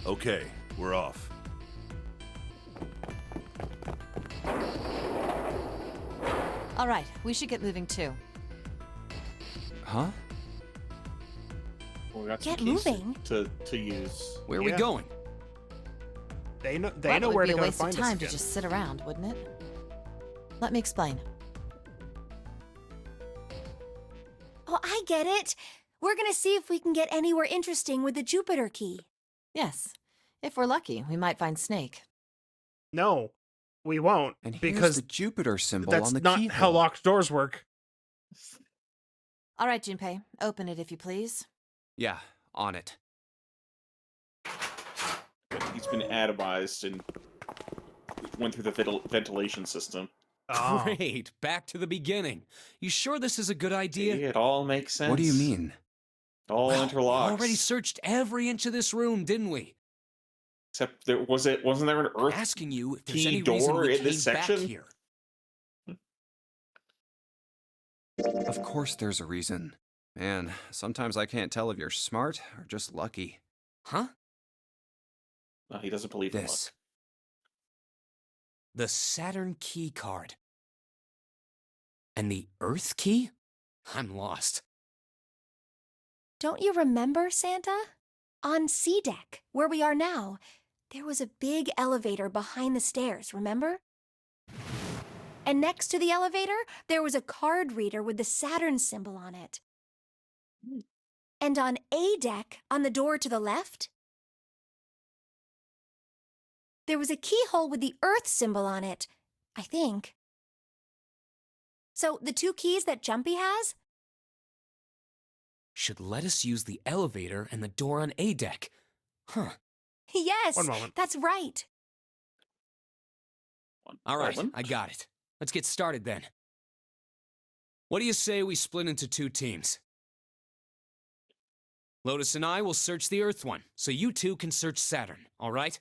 Okay, we're off. All right, we should get moving too. Huh? Well, we got some Get keys moving. to use. Where are we Yeah. going? They know Well, it would where be to a go to waste find of us time to again. just sit around, wouldn't it? Let me explain. Oh, I get it. We're gonna see if we can get anywhere interesting with the Jupiter key. Yes. If we're lucky, we might find Snake. No, we won't, And here's because the Jupiter symbol that's on the not keyhole. how locked doors work. All right, Junpei, open it if you please. Yeah, on it. He's been atomized and went through the ventilation system. Oh. Great, back to the beginning. You sure this is a good idea? See, it all makes sense. What do you mean? It all Well, interlocks. we already searched every inch of this room, didn't we? Except wasn't there an I'm Earth? asking you if there's key any reason door we in this came back section? here. Of course there's a reason. Man, sometimes I can't tell if you're smart or just lucky. Huh? No, he doesn't believe in luck. This. The Saturn key card. And the Earth key? I'm lost. Don't you remember, Santa? On C deck, where we are now, there was a big elevator behind the stairs, remember? And next to the elevator, there was a card reader with the Saturn symbol on it. And on A deck, on the door to the left, there was a keyhole with the Earth symbol on it, I think. So the two keys that Jumpy has? Should let us use the elevator and the door on A deck. Huh. Yes, One moment. that's right. All right, Moment. I got it. Let's get started then. What do you say we split into two teams? Lotus and I will search the Earth one, so you two can search Saturn, all right?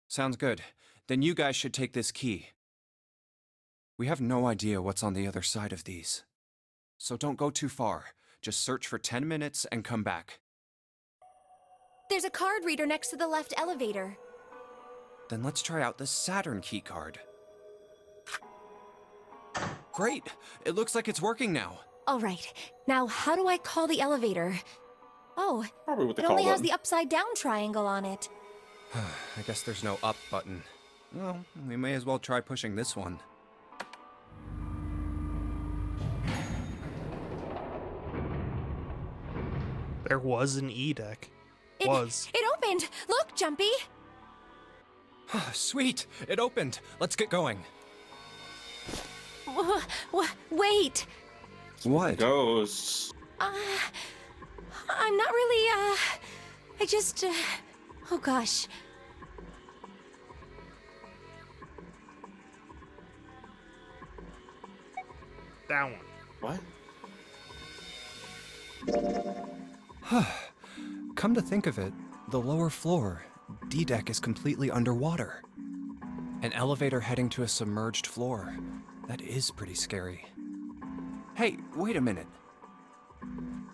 Sounds good. Then you guys should take this key. We have no idea what's on the other side of these. So don't go too far. Just search for 10 minutes and come back. There's a card reader next to the left elevator. Then let's try out the Saturn key card. Great! It looks like it's working now. All right, now how do I call the elevator? Oh, Probably with the it call only has button. the upside down triangle on it. I guess there's no up button. Well, we may as well try pushing this one. There was an E deck. It opened! Look, Jumpy! Sweet! It opened! Let's get going. Wait! What? Goes. I'm not really, I just, oh gosh. That one. What? Come to think of it, the lower floor, D-deck, is completely underwater. An elevator heading to a submerged floor. That is pretty scary. Hey, wait a minute.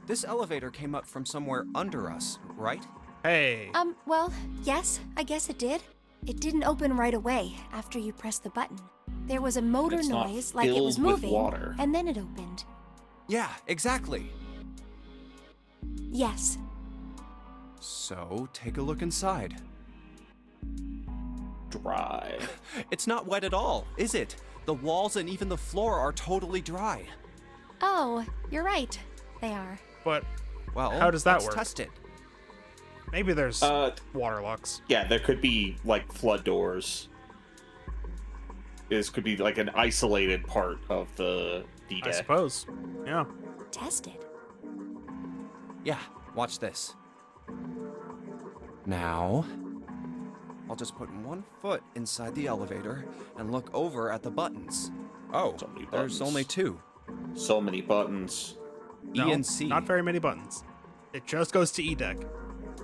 This elevator came up from somewhere under us, right? Hey. Well, yes, I guess it did. It didn't open right away after you pressed the button. There was a motor It's not noise like it was filled with moving, water. and then it opened. Yeah, exactly. Yes. So, take a look inside. Dry. It's not wet at all, is it? The walls and even the floor are totally dry. Oh, you're right. They are. But Well, How does that let's work? test it. maybe there's Uh, water locks. yeah, there could be like flood doors. This could be like an isolated part of the D I deck. suppose. Yeah. Tested. Yeah, watch this. Now, I'll just put one foot inside the elevator and look over at the buttons. Oh, So many there's buttons. only two. So many buttons. No, E and C. Not very many buttons. It just goes to E deck.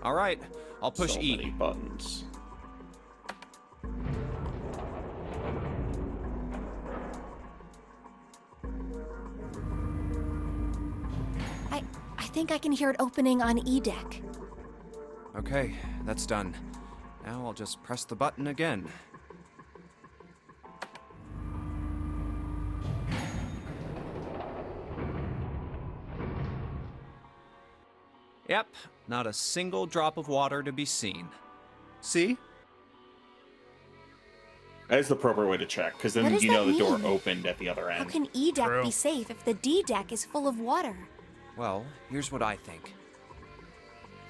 All right, I'll push so E. many buttons. I think I can hear it opening on E deck. Okay, that's done. Now I'll just press the button again. Yep, not a single drop of water to be seen. See? That is the proper way to check, because What then does you know that the door mean? opened at the other How end. can E deck True. be safe if the D deck is full of water? Well, here's what I think.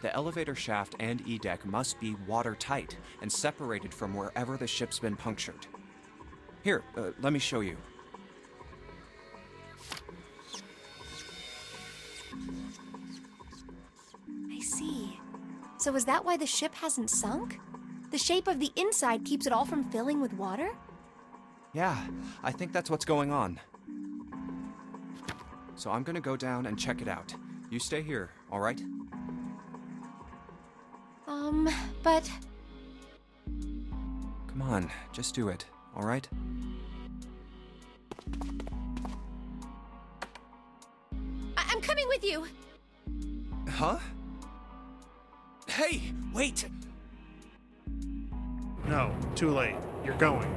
The elevator shaft and E-deck must be watertight and separated from wherever the ship's been punctured. Here, let me show you. I see. So is that why the ship hasn't sunk? The shape of the inside keeps it all from filling with water? Yeah, I think that's what's going on. So I'm gonna go down and check it out. You stay here, all right? But Come on, just do it, all right? I'm coming with you. Huh? Hey, wait! No, too late. You're going.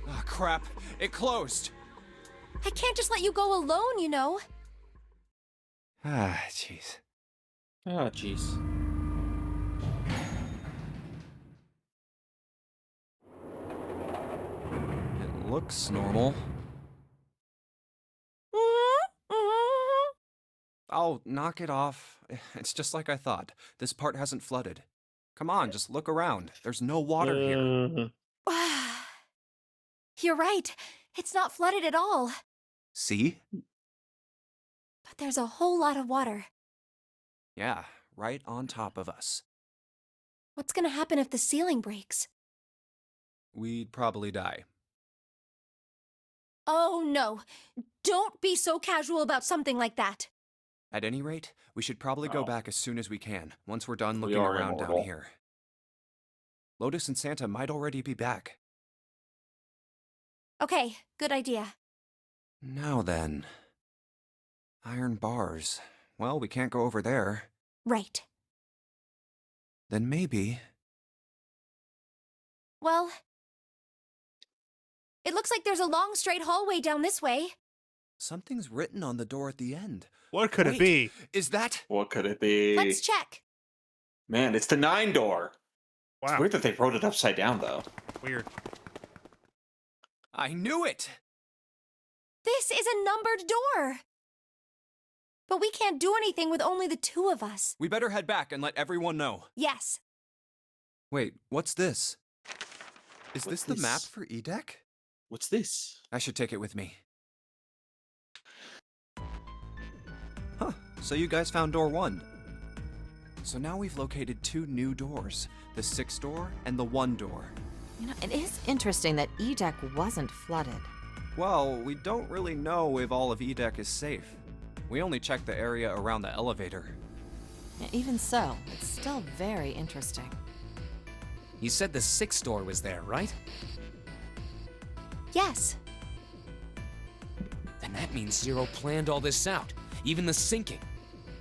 Ah, crap, it closed! I can't just let you go alone, you know. Ah, jeez. Oh, jeez. It looks normal. Oh, knock it off. It's just like I thought. This part hasn't flooded. Come on, just look around. There's no water here. You're right. It's not flooded at all. See? But there's a whole lot of water. Yeah, right on top of us. What's gonna happen if the ceiling breaks? We'd probably die. Oh no. Don't be so casual about something like that. At any rate, we should probably go Oh. back as soon as we can, once we're done We looking are around down immortal. here. Lotus and Santa might already be back. Okay, good idea. Now then. Iron bars. Well, we can't go over there. Right. Then maybe... Well, it looks like there's a long straight hallway down this way. Something's written on the door at the end. What could Wait, it be? Is that... What could it be? Let's check. Man, it's the 9 door. Wow, It's weird that they wrote it upside down, though. weird. I knew it! This is a numbered door. But we can't do anything with only the two of us. We better head back and let everyone know. Yes. Wait, what's this? Is What's this the map this? for E-Deck? What's this? I should take it with me. Huh, so you guys found door 1. So now we've located 2 new doors, the 6 door and the 1 door. You know, it is interesting that E-Deck wasn't flooded. Well, we don't really know if all of E-Deck is safe. We only checked the area around the elevator. Even so, it's still very interesting. You said the 6th door was there, right? Yes. Then that means Zero planned all this out, even the sinking.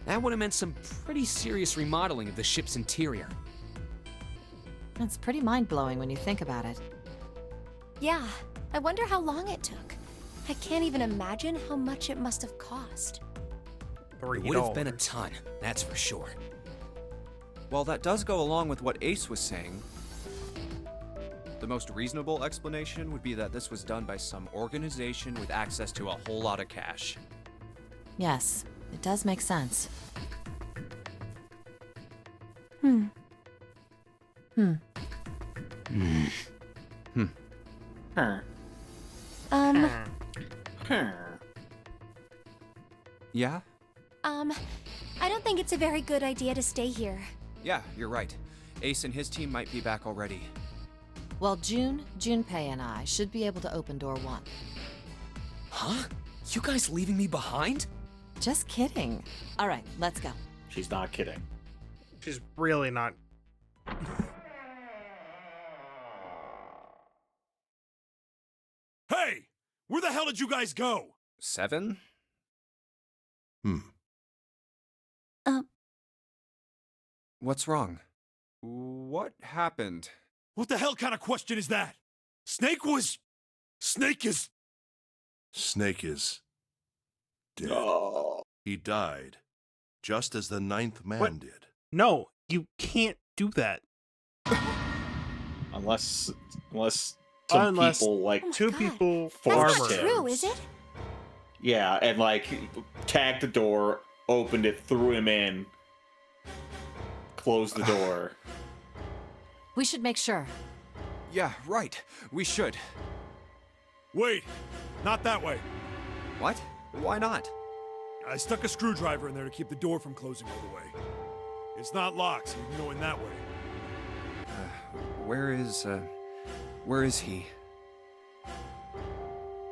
That would have meant some pretty serious remodeling of the ship's interior. It's pretty mind-blowing when you think about it. Yeah. I wonder how long it took. I can't even imagine how much it must have cost. It would have been a ton, that's for sure. Well, that does go along with what Ace was saying. The most reasonable explanation would be that this was done by some organization with access to a whole lot of cash. Yes, it does make sense. Hmm. Huh. Um, Huh. Yeah? I don't think it's a very good idea to stay here. Yeah, you're right. Ace and his team might be back already. Well, Junpei and I should be able to open door 1. Huh? You guys leaving me behind? Just kidding. All right, let's go. She's not kidding. She's really not. Hey! Where the hell did you guys go? 7? What's wrong? What happened? What the hell kind of question is that? Snake is... Snake is dead. Oh. He died, just as the ninth man What? did. No, you can't do that. Unless some Unless- people like Oh my Two God. people That's Forced not him. true, is it? yeah, and like tagged the door, opened it, threw him in, closed the door. We should make sure. Yeah, right. We should. Wait, not that way. What? Why not? I stuck a screwdriver in there to keep the door from closing all the way. It's not locked, so you can go in that way. Where is he?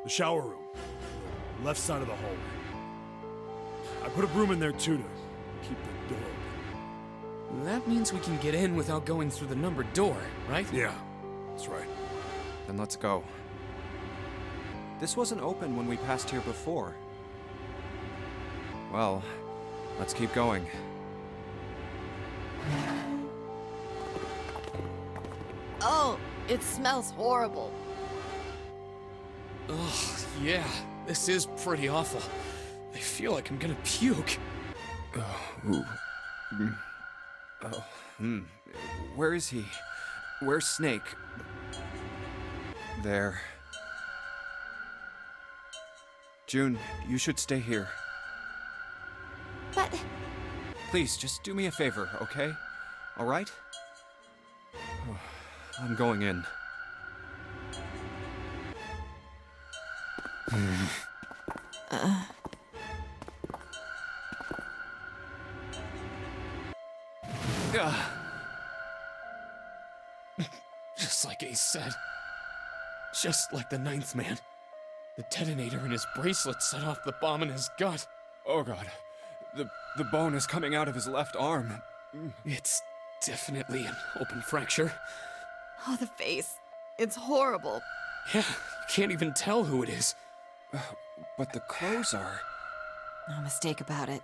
The shower room. The left side of the hallway. I put a broom in there too to keep the door open. That means we can get in without going through the numbered door, right? Yeah, that's right. Then let's go. This wasn't open when we passed here before. Well, let's keep going. Oh, it smells horrible. Ugh, yeah, this is pretty awful. I feel like I'm gonna puke. Where is he? Where's Snake? There. June, you should stay here. But Please, just do me a favor, okay? All right? I'm going in. Just like Ace said. Just like the ninth man. The detonator in his bracelet set off the bomb in his gut. Oh god. The bone is coming out of his left arm. It's definitely an open fracture. Oh, the face. It's horrible. Yeah, you can't even tell who it is. But the clothes are... No mistake about it.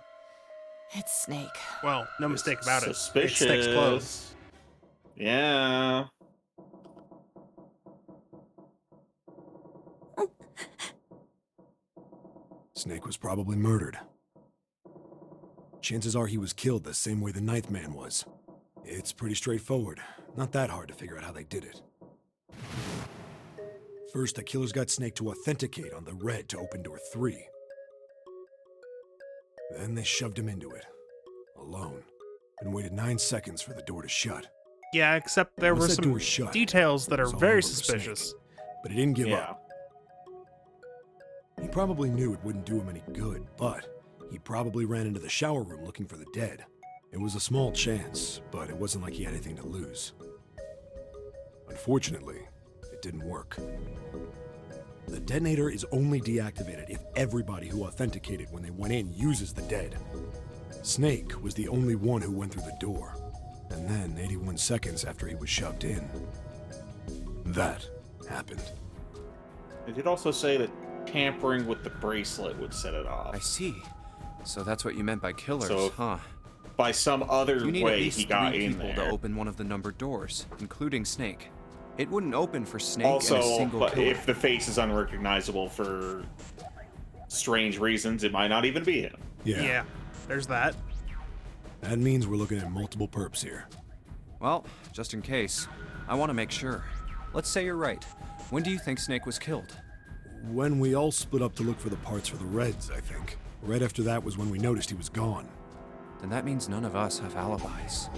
It's Snake. Well, no mistake about it. Suspicious. It sticks close. Yeah. Snake was probably murdered. Chances are he was killed the same way the ninth man was. It's pretty straightforward. Not that hard to figure out how they did it. First, the killers got Snake to authenticate on the red to open door 3. Then they shoved him into it, alone, and waited 9 seconds for the door to shut. Yeah, except there Once were that some door shut, details that it are was all very over for Snake. suspicious. But he didn't give Yeah. up. He probably knew it wouldn't do him any good, but he probably ran into the shower room looking for the dead. It was a small chance, but it wasn't like he had anything to lose. Unfortunately, it didn't work. The detonator is only deactivated if everybody who authenticated when they went in uses the dead. Snake was the only one who went through the door, and then 81 seconds after he was shoved in, that happened. It did also say that tampering with the bracelet would set it off. I see. So that's what you meant by killers, So- huh? By some other You need at way, least he got 3 in people there. to open one of the numbered doors, including Snake. It wouldn't open for Snake and a Also, single but killer. if the face is unrecognizable for strange reasons, it might not even be him. Yeah, there's that. That means we're looking at multiple perps here. Well, just in case, I want to make sure. Let's say you're right. When do you think Snake was killed? When we all split up to look for the parts for the Reds, I think. Right after that was when we noticed he was gone. Then that means none of us have alibis.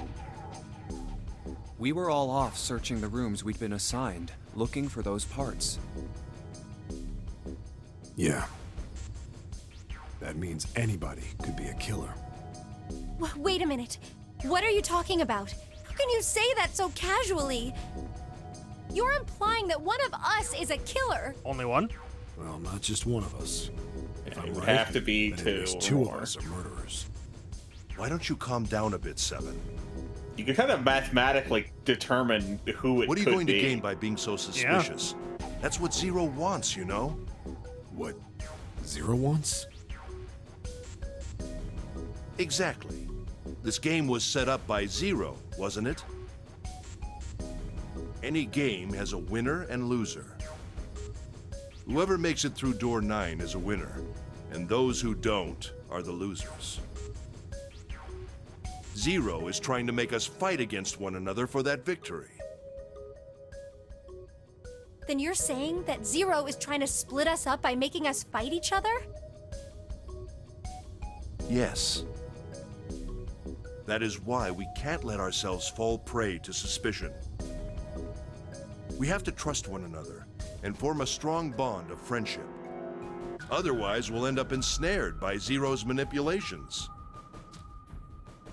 We were all off searching the rooms we'd been assigned, looking for those parts. Yeah. That means anybody could be a killer. wait a minute. What are you talking about? How can you say that so casually? You're implying that one of us is a killer. Only one? Well, not just one of us. If Yeah, I'm it would right, have to be then at two least or 2 of more. us are murderers. Why don't you calm down a bit, Seven? You can kind of mathematically determine who it What are you could going be. to gain by being so suspicious? That's what Zero wants, you know? What Zero wants? Exactly. This game was set up by Zero, wasn't it? Any game has a winner and loser. Whoever makes it through door 9 is a winner, and those who don't are the losers. Zero is trying to make us fight against one another for that victory. Then you're saying that Zero is trying to split us up by making us fight each other? Yes. That is why we can't let ourselves fall prey to suspicion. We have to trust one another and form a strong bond of friendship. Otherwise, we'll end up ensnared by Zero's manipulations.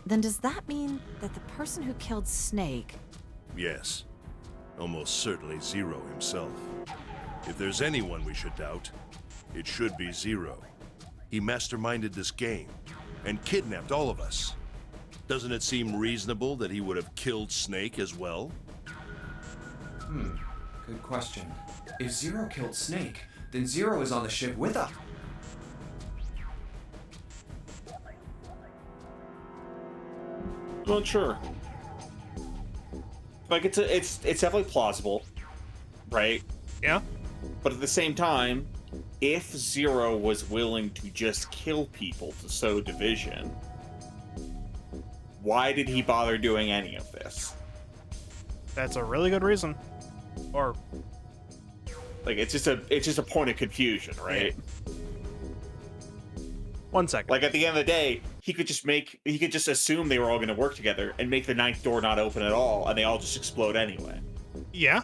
Then does that mean that the person who killed Snake... Yes. Almost certainly Zero himself. If there's anyone we should doubt, it should be Zero. He masterminded this game and kidnapped all of us. Doesn't it seem reasonable that he would have killed Snake as well? Good question. If Zero killed Snake, then Zero is on the ship with us. Well, sure. Like it's definitely plausible, right? Yeah. But at the same time, if Zero was willing to just kill people to sow division, why did he bother doing any of this? That's a really good reason. Or Like it's just a point of confusion, right? 1 second. Like at the end of the day, he could just assume they were all going to work together and make the 9th door not open at all, and they all just explode anyway. Yeah.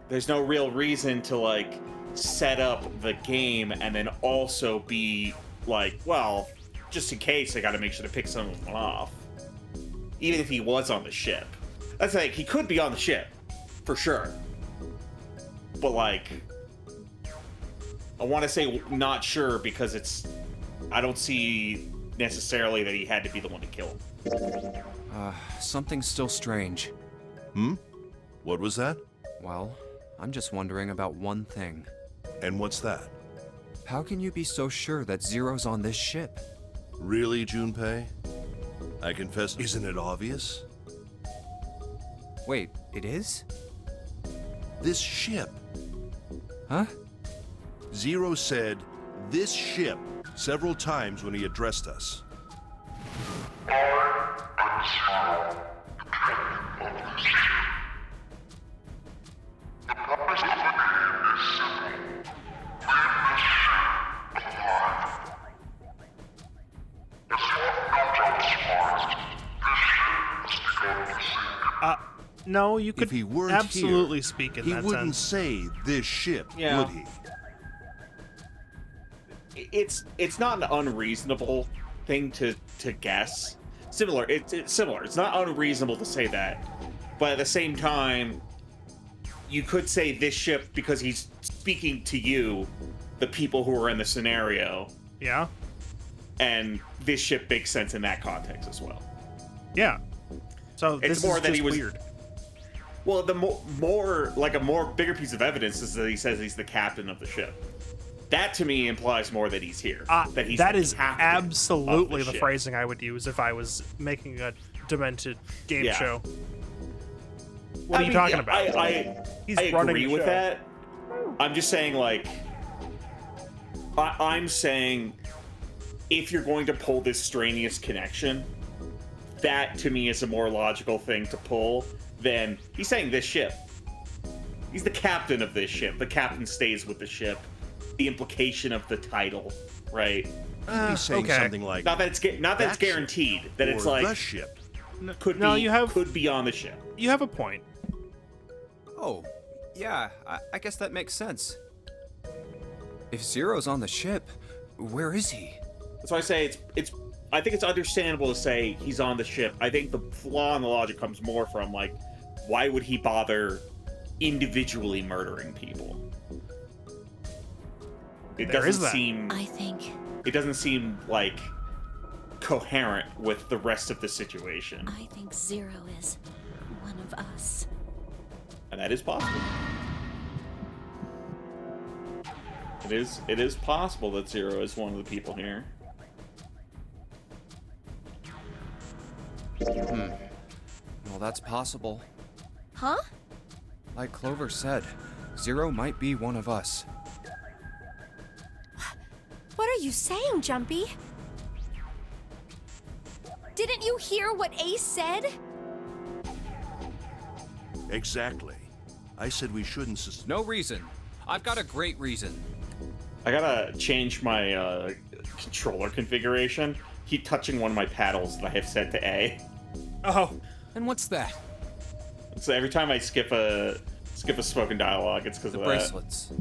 There's no real reason to like set up the game and then also be like, well, just in case I got to make sure to pick someone off. Even if he was on the ship, that's like he could be on the ship for sure. But like, I want to say not sure because I don't see necessarily that he had to be the one to kill him. Something's still strange. What was that? Well, I'm just wondering about one thing. And what's that? How can you be so sure that Zero's on this ship? Really, Junpei? I confess, isn't it obvious? Wait, it is? This ship. Huh? Zero said, "this ship," several times when he addressed us. No, you could If he weren't absolutely here, speak in he that wouldn't sense. say this ship, Yeah. would he? It's not an unreasonable thing to guess. Similar, it's similar. It's not unreasonable to say that, but at the same time, you could say this ship because he's speaking to you, the people who are in the scenario, Yeah. and this ship makes sense in that context as well. Yeah. So It's this more is that just he was weird. Well, the more bigger piece of evidence is that he says he's the captain of the ship. That to me implies more that he's here. That he's That the is captain absolutely of the ship. phrasing I would use if I was making a demented game Yeah. show. What are you mean, talking yeah, about? He's I running agree the with show. that. I'm just saying, like, I'm saying if you're going to pull this strenuous connection, that to me is a more logical thing to pull than he's saying this ship. He's the captain of this ship. The captain stays with the ship. The implication of the title, right? He's saying okay. something like, Not that it's that guaranteed. That it's or like the ship. could No, be could be on the ship. You have a point. Oh, yeah, I guess that makes sense. If Zero's on the ship, where is he? That's why I say it's. I think it's understandable to say he's on the ship. I think the flaw in the logic comes more from like, why would he bother individually murdering people? It There is doesn't that. seem. I think. It doesn't seem like coherent with the rest of the situation, I think Zero is one of us. and that is possible. It is possible that Zero is one of the people here. Well, that's possible. Huh? Like Clover said, Zero might be one of us. What are you saying, Jumpy? Didn't you hear what Ace said? Exactly. I said we shouldn't No reason. I've got a great reason. I gotta change my controller configuration. Keep touching one of my paddles that I have set to A. Oh, And what's that? So every time I skip a spoken dialogue, it's because The of that. bracelets.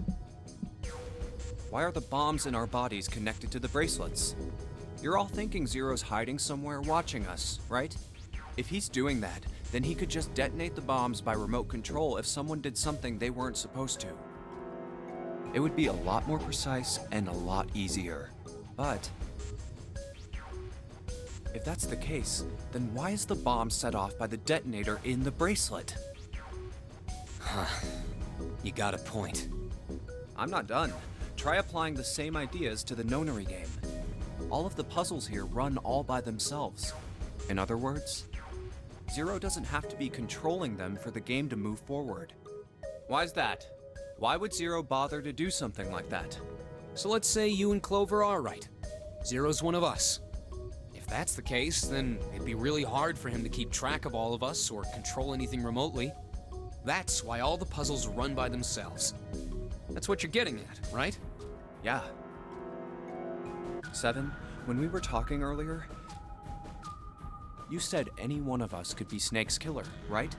Why are the bombs in our bodies connected to the bracelets? You're all thinking Zero's hiding somewhere watching us, right? If he's doing that, then he could just detonate the bombs by remote control if someone did something they weren't supposed to. It would be a lot more precise and a lot easier. But if that's the case, then why is the bomb set off by the detonator in the bracelet? You got a point. I'm not done. Try applying the same ideas to the Nonary game. All of the puzzles here run all by themselves. In other words, Zero doesn't have to be controlling them for the game to move forward. Why's that? Why would Zero bother to do something like that? So let's say you and Clover are right. Zero's one of us. If that's the case, then it'd be really hard for him to keep track of all of us or control anything remotely. That's why all the puzzles run by themselves. That's what you're getting at, right? Yeah. Seven, when we were talking earlier, you said any one of us could be Snake's killer, right?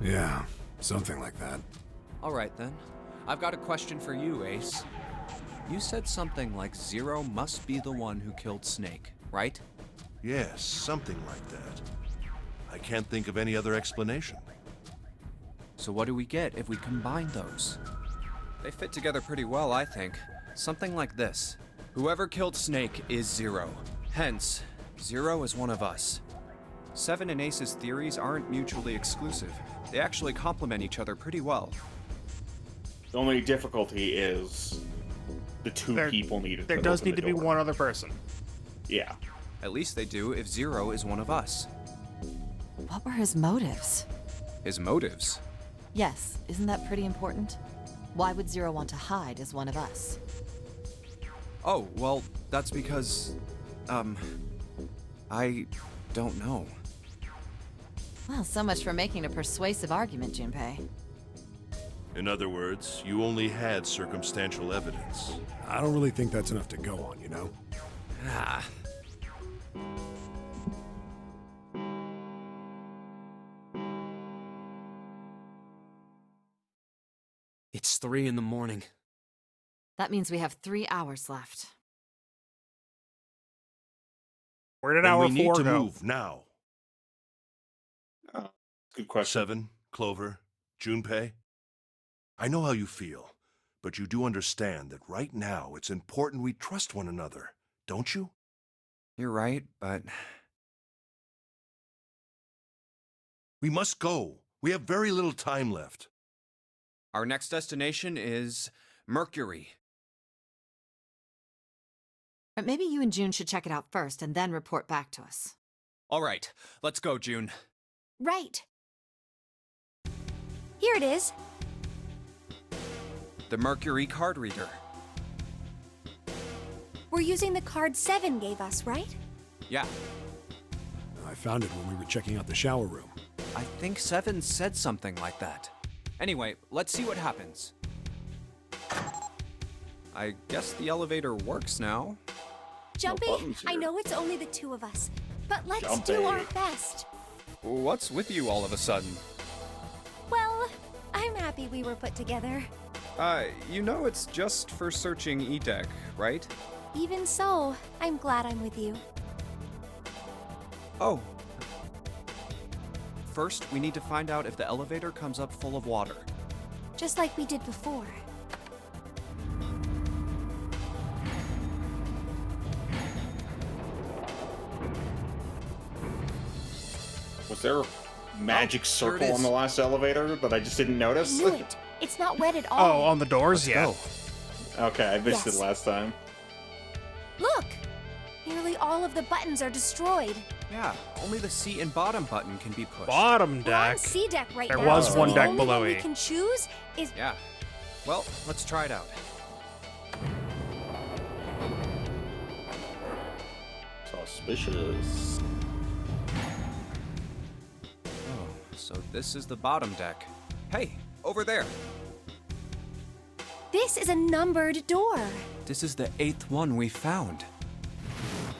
Yeah, something like that. All right then. I've got a question for you, Ace. You said something like Zero must be the one who killed Snake, right? Yes, something like that. I can't think of any other explanation. So what do we get if we combine those? They fit together pretty well, I think. Something like this. Whoever killed Snake is Zero. Hence, Zero is one of us. Seven and Ace's theories aren't mutually exclusive. They actually complement each other pretty well. The only difficulty is the two people needed. there does need to be one other person. Yeah. At least they do if Zero is one of us. What were his motives? His motives? Yes, isn't that pretty important? Why would Zero want to hide as one of us? Oh, well, that's because, I don't know. Well, so much for making a persuasive argument, Junpei. In other words, you only had circumstantial evidence. I don't really think that's enough to go on, you know? Ah. It's 3 in the morning. That means we have 3 hours left. Where did Then hour we need 4 to go? move now. Good question. Seven, Clover, Junpei. I know how you feel, but you do understand that right now it's important we trust one another, don't you? You're right, but We must go. We have very little time left. our next destination is Mercury. But maybe you and June should check it out first and then report back to us. All right, let's go, June. Right. Here it is. The Mercury card reader. We're using the card 7 gave us, right? Yeah, I found it when we were checking out the shower room. I think Seven said something like that. Anyway, let's see what happens. I guess the elevator works now. Jumpy, buttons I here. know it's only the 2 of us, but let's Jumpy. do our best. What's with you all of a sudden? Well, I'm happy we were put together. You know it's just for searching E-Deck, right? Even so, I'm glad I'm with you. Oh. First, we need to find out if the elevator comes up full of water. Just like we did before. Was there a magic there it circle is. on the last elevator that I just didn't notice? Knew it. It's not wet at Oh, all. on the doors? Let's Yeah. go. Okay, I missed Yes. it last time. Look! Nearly all of the buttons are destroyed. Yeah, only the seat and bottom button can be pushed. Bottom We're on deck. C deck right There now. was so one the deck only below one we E. can choose is Yeah. Well, let's try it out. Suspicious. Oh, so this is the bottom deck. Hey, over there. This is a numbered door. This is the 8th one we found.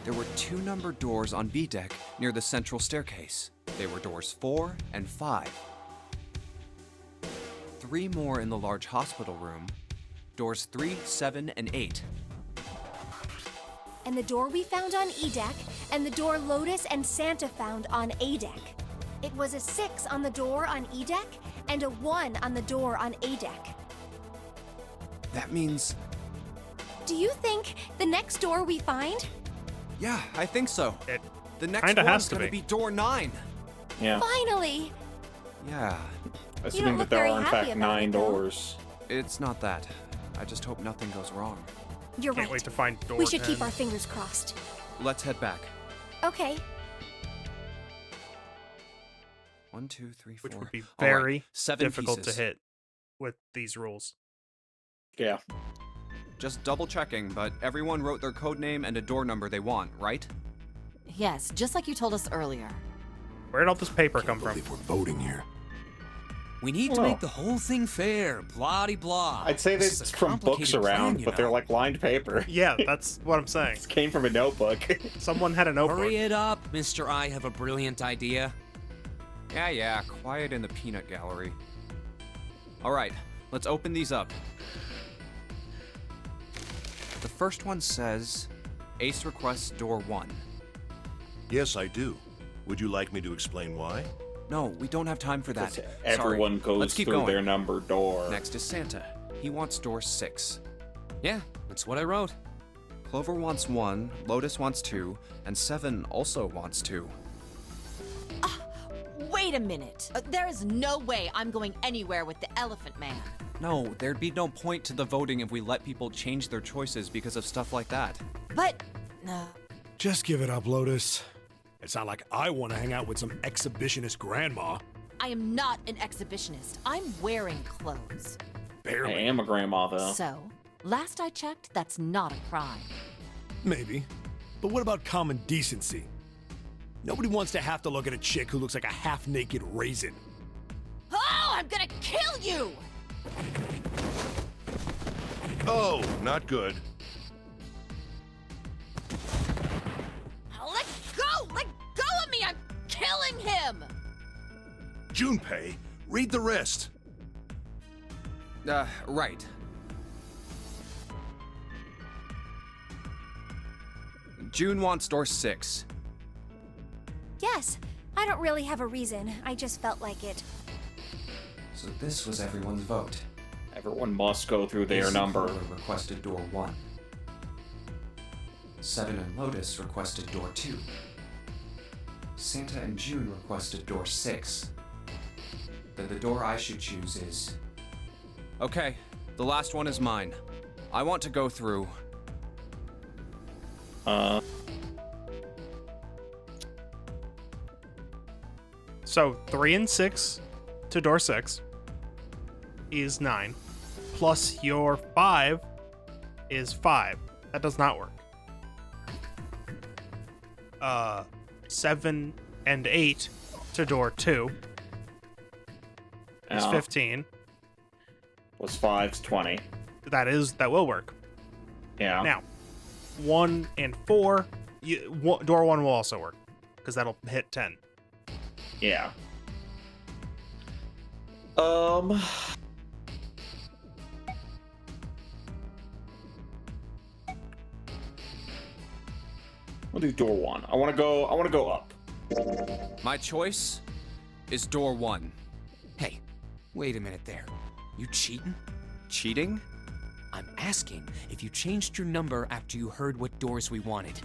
There were 2 numbered doors on B deck near the central staircase. They were doors 4 and 5. 3 more in the large hospital room. Doors 3, 7, and 8. And the door we found on E deck, and the door Lotus and Santa found on A deck. It was a 6 on the door on E deck, and a 1 on the door on A deck. That means... Do you think the next door we find? Yeah, I think so. It The next kinda one's has to gonna be. be door 9. Yeah. Finally! Yeah, Assuming look that there very are in happy fact about 9 it, though. doors. it's not that. I just hope nothing goes wrong. You're can't right. wait to find door We should 10. keep our fingers crossed. Let's head back. Okay. 1, 2, 3, 4. Which would be All right, very 7 difficult pieces. to hit with these rules. Yeah. Just double checking, but everyone wrote their code name and a door number they want, right? Yes, just like you told us earlier. Where did all this paper come Can't from? believe we're voting here. We need to Well. make the whole thing fair. Blah-de-blah. I'd say This that's is a from books complicated plan, around, you but they're know. like lined paper. Yeah, that's what I'm saying. It came from a notebook. Someone had a notebook. Hurry it up, Mr. I have a brilliant idea. Yeah, quiet in the peanut gallery. All right, let's open these up. The first one says, Ace requests door 1. Yes, I do. Would you like me to explain why? No, we don't have time for that. Everyone Sorry. goes Let's keep through going. their number door. Next is Santa. He wants door 6. Yeah, that's what I wrote. Clover wants 1, Lotus wants 2, and 7 also wants 2. Wait a minute. There is no way I'm going anywhere with the Elephant Man. No, there'd be no point to the voting if we let people change their choices because of stuff like that. But Just give it up, Lotus. It's not like I want to hang out with some exhibitionist grandma. I am not an exhibitionist. I'm wearing clothes. I Barely. am a grandma, though. So, last I checked, that's not a crime. Maybe. But what about common decency? Nobody wants to have to look at a chick who looks like a half-naked raisin. Oh, I'm gonna kill you! Oh, not good. Let go! Let go of me! I'm killing him! Junpei, read the rest. Right. June wants door 6. Yes. I don't really have a reason. I just felt like it. So this was everyone's vote. Everyone must go through their Ace number. and Clover requested door 1. 7 and Lotus requested door 2. Santa and June requested door 6. Then the door I should choose is... Okay, the last one is mine. I want to go through... So 3 and 6 to door 6 is 9. Plus your 5 is 5. That does not work. 7 and 8 to door 2 is Yeah. 15. Was 5's 20. That will work. Yeah. Now, 1 and 4, door 1 will also work because that'll hit 10. Yeah. We'll do door 1. I want to go up. My choice is door 1. Hey, wait a minute there. You cheating? Cheating? I'm asking if you changed your number after you heard what doors we wanted.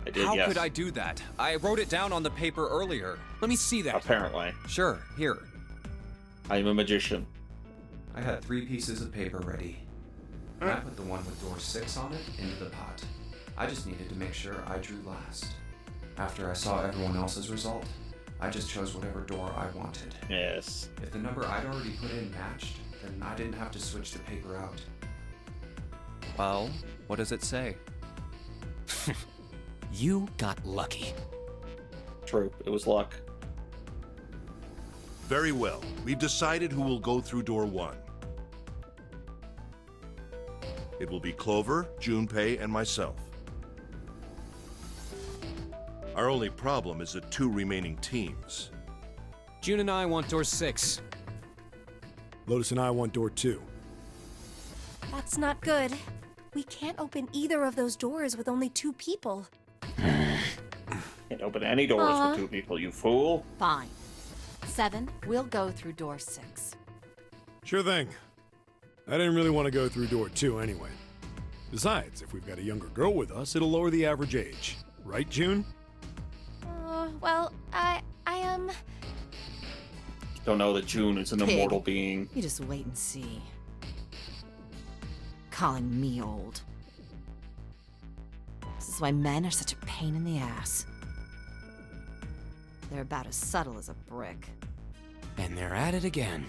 I did, How yes. could I do that? I wrote it down on the paper earlier. Let me see that. Apparently. Sure, here. I am a magician. I had 3 pieces of paper ready. I put the one with door 6 on it into the pot. I just needed to make sure I drew last. After I saw everyone else's result, I just chose whatever door I wanted. Yes. If the number I'd already put in matched, then I didn't have to switch the paper out. Well, what does it say? You got lucky. True. It was luck. Very well. We've decided who will go through door 1. It will be Clover, Junpei, and myself. Our only problem is the 2 remaining teams. June and I want door 6. Lotus and I want door 2. That's not good. We can't open either of those doors with only 2 people. Can't open any doors with 2 people, you fool. Fine. 7, we'll go through door 6. Sure thing. I didn't really want to go through door 2 anyway. Besides, if we've got a younger girl with us, it'll lower the average age. Right, June? Well, I Don't know that June is an Pig. immortal being. You just wait and see. Calling me old. This is why men are such a pain in the ass. They're about as subtle as a brick. And they're at it again.